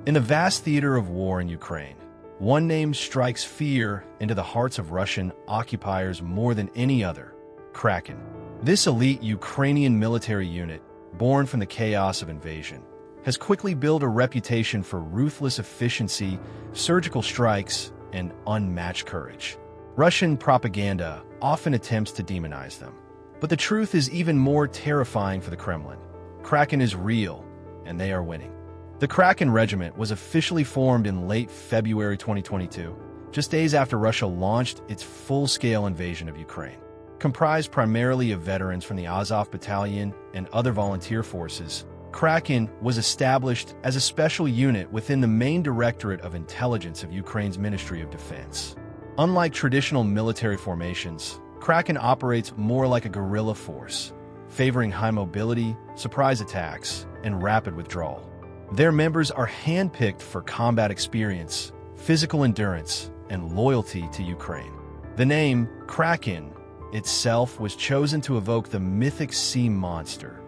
In the vast theater of war in Ukraine, one name strikes fear into the hearts of Russian occupiers more than any other: Kraken. This elite Ukrainian military unit, born from the chaos of invasion, has quickly built a reputation for ruthless efficiency, surgical strikes, and unmatched courage. Russian propaganda often attempts to demonize them, but the truth is even more terrifying for the Kremlin. Kraken is real, and they are winning. The Kraken Regiment was officially formed in late February 2022, just days after Russia launched its full-scale invasion of Ukraine. Comprised primarily of veterans from the Azov Battalion and other volunteer forces, Kraken was established as a special unit within the main Directorate of Intelligence of Ukraine's Ministry of Defense. Unlike traditional military formations, Kraken operates more like a guerrilla force, favoring high mobility, surprise attacks, and rapid withdrawal. Their members are handpicked for combat experience, physical endurance, and loyalty to Ukraine. The name Kraken itself was chosen to evoke the mythic sea monster,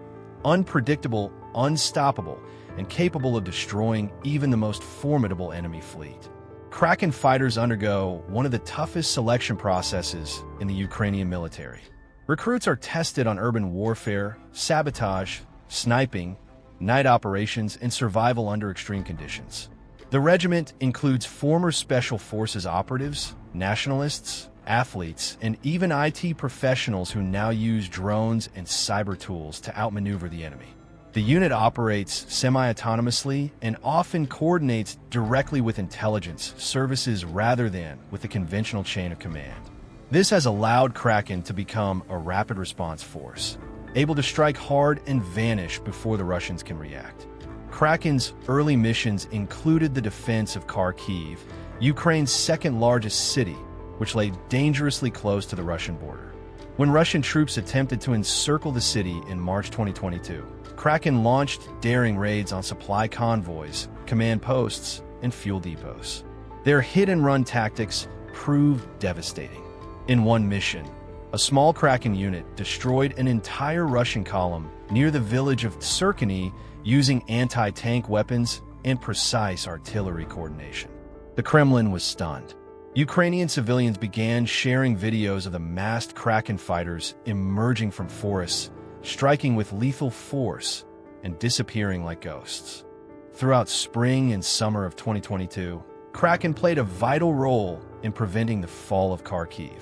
unpredictable, unstoppable, and capable of destroying even the most formidable enemy fleet. Kraken fighters undergo one of the toughest selection processes in the Ukrainian military. Recruits are tested on urban warfare, sabotage, sniping, night operations, and survival under extreme conditions. The regiment includes former Special Forces operatives, nationalists, athletes, and even IT professionals who now use drones and cyber tools to outmaneuver the enemy. The unit operates semi-autonomously and often coordinates directly with intelligence services rather than with the conventional chain of command. This has allowed Kraken to become a rapid response force, able to strike hard and vanish before the Russians can react. Kraken's early missions included the defense of Kharkiv, Ukraine's second-largest city, which lay dangerously close to the Russian border. When Russian troops attempted to encircle the city in March 2022, Kraken launched daring raids on supply convoys, command posts, and fuel depots. Their hit-and-run tactics proved devastating. In one mission, a small Kraken unit destroyed an entire Russian column near the village of Tsirkany using anti-tank weapons and precise artillery coordination. The Kremlin was stunned. Ukrainian civilians began sharing videos of the massed Kraken fighters emerging from forests, striking with lethal force, and disappearing like ghosts. Throughout spring and summer of 2022, Kraken played a vital role in preventing the fall of Kharkiv.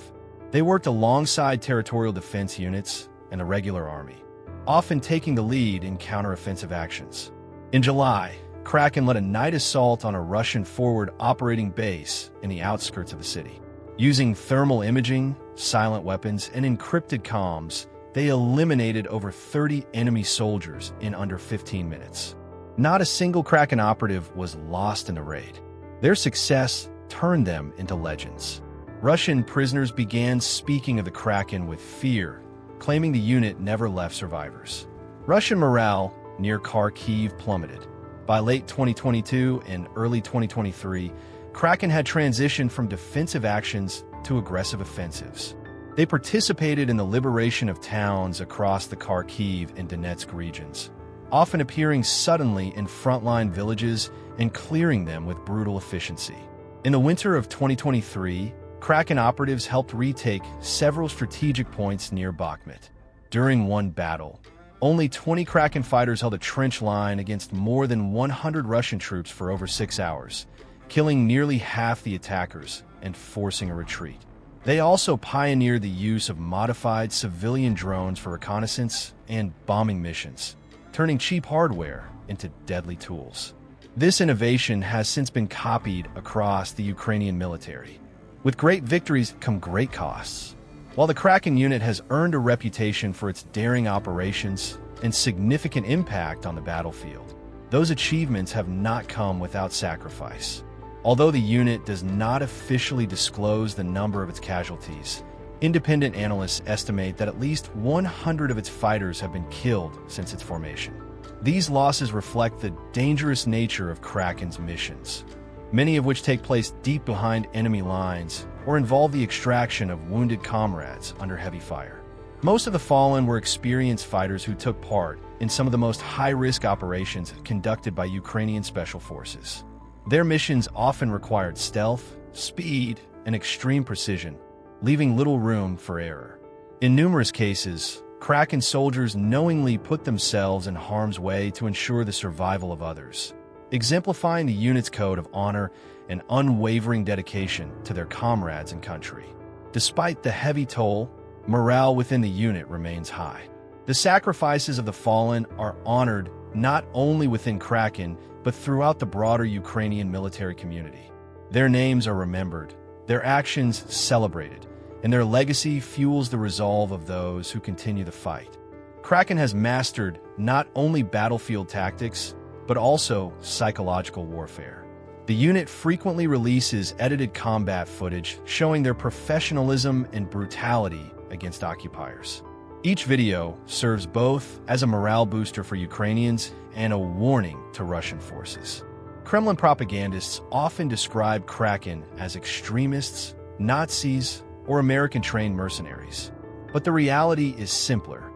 They worked alongside territorial defense units and the regular army, often taking the lead in counteroffensive actions. In July, Kraken led a night assault on a Russian forward operating base in the outskirts of the city. Using thermal imaging, silent weapons, and encrypted comms, they eliminated over 30 enemy soldiers in under 15 minutes. Not a single Kraken operative was lost in the raid. Their success turned them into legends. Russian prisoners began speaking of the Kraken with fear, claiming the unit never left survivors. Russian morale near Kharkiv plummeted. By late 2022 and early 2023, Kraken had transitioned from defensive actions to aggressive offensives. They participated in the liberation of towns across the Kharkiv and Donetsk regions, often appearing suddenly in frontline villages and clearing them with brutal efficiency. In the winter of 2023, Kraken operatives helped retake several strategic points near Bakhmut. During one battle, only 20 Kraken fighters held a trench line against more than 100 Russian troops for over 6 hours, killing nearly half the attackers and forcing a retreat. They also pioneered the use of modified civilian drones for reconnaissance and bombing missions, turning cheap hardware into deadly tools. This innovation has since been copied across the Ukrainian military. With great victories come great costs. While the Kraken unit has earned a reputation for its daring operations and significant impact on the battlefield, those achievements have not come without sacrifice. Although the unit does not officially disclose the number of its casualties, independent analysts estimate that at least 100 of its fighters have been killed since its formation. These losses reflect the dangerous nature of Kraken's missions, many of which take place deep behind enemy lines or involve the extraction of wounded comrades under heavy fire. Most of the Fallen were experienced fighters who took part in some of the most high-risk operations conducted by Ukrainian special forces. Their missions often required stealth, speed, and extreme precision, leaving little room for error. In numerous cases, Kraken soldiers knowingly put themselves in harm's way to ensure the survival of others, exemplifying the unit's code of honor and unwavering dedication to their comrades and country. Despite the heavy toll, morale within the unit remains high. The sacrifices of the fallen are honored not only within Kraken, but throughout the broader Ukrainian military community. Their names are remembered, their actions celebrated, and their legacy fuels the resolve of those who continue the fight. Kraken has mastered not only battlefield tactics, but also psychological warfare. The unit frequently releases edited combat footage showing their professionalism and brutality against occupiers. Each video serves both as a morale booster for Ukrainians and a warning to Russian forces. Kremlin propagandists often describe Kraken as extremists, Nazis, or American-trained mercenaries. But the reality is simpler.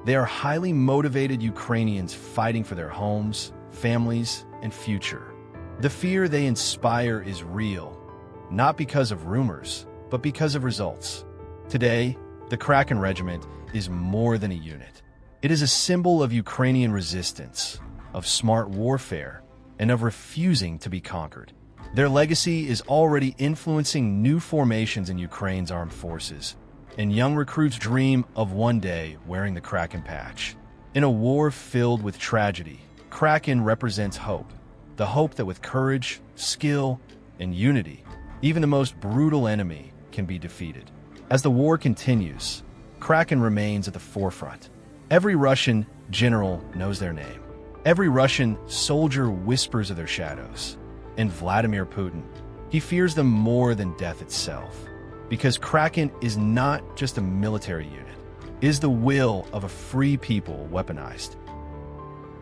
They are highly motivated Ukrainians fighting for their homes, families, and future. The fear they inspire is real, not because of rumors, but because of results. Today, the Kraken Regiment is more than a unit. It is a symbol of Ukrainian resistance, of smart warfare, and of refusing to be conquered. Their legacy is already influencing new formations in Ukraine's armed forces, and young recruits dream of one day wearing the Kraken patch. In a war filled with tragedy, Kraken represents hope. The hope that with courage, skill, and unity, even the most brutal enemy can be defeated. As the war continues, Kraken remains at the forefront. Every Russian general knows their name. Every Russian soldier whispers of their shadows. And Vladimir Putin, he fears them more than death itself. Because Kraken is not just a military unit. It is the will of a free people weaponized.